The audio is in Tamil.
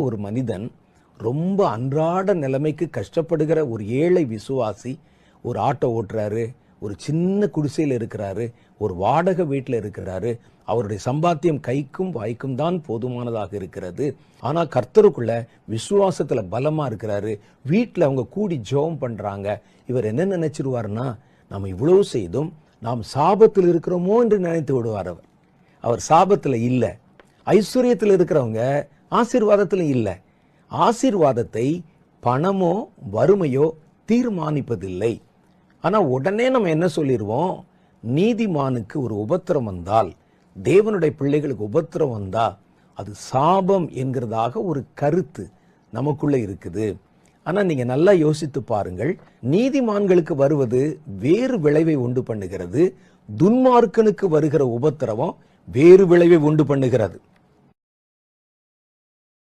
ஒரு மனிதன் ரொம்ப அன்றாட நிலைமைக்கு கஷ்டப்படுகிற ஒரு ஏழை விசுவாசி ஒரு ஆட்டோ ஓட்டுறாரு, ஒரு சின்ன குடிசையில் இருக்கிறாரு, ஒரு வாடகை வீட்டில் இருக்கிறாரு. அவருடைய சம்பாத்தியம் கைக்கும் வாய்க்கும் தான் போதுமானதாக இருக்கிறது. ஆனா கர்த்தருக்குள்ள விசுவாசத்துல பலமா இருக்கிறாரு. வீட்டில் அவங்க கூடி ஜெபம் பண்றாங்க. இவர் என்ன நினைச்சிருவாருன்னா, நம்ம இவ்வளவு செய்தும் நாம் சாபத்தில் இருக்கிறோமோ என்று நினைத்து விடுவார். அவர் சாபத்தில் இல்லை. ஐஸ்வர்யத்தில் இருக்கிறவங்க ஆசீர்வாதத்தில் இல்லை. ஆசீர்வாதத்தை பணமோ வறுமையோ தீர்மானிப்பதில்லை. ஆனா உடனே நம்ம என்ன சொல்லிடுவோம், நீதிமானுக்கு ஒரு உபத்திரம் வந்தால், தேவனுடைய பிள்ளைகளுக்கு உபத்திரம் வந்தா அது சாபம் என்கிறதாக ஒரு கருத்து நமக்குள்ள இருக்குது. ஆனா நீங்க நல்லா யோசித்து பாருங்கள், நீதிமான்களுக்கு வருவது வேறு விளைவை உண்டு பண்ணுகிறது, துன்மார்க்கனுக்கு வருகிற உபத்திரவம் வேறு விளைவை உண்டு பண்ணுகிறது.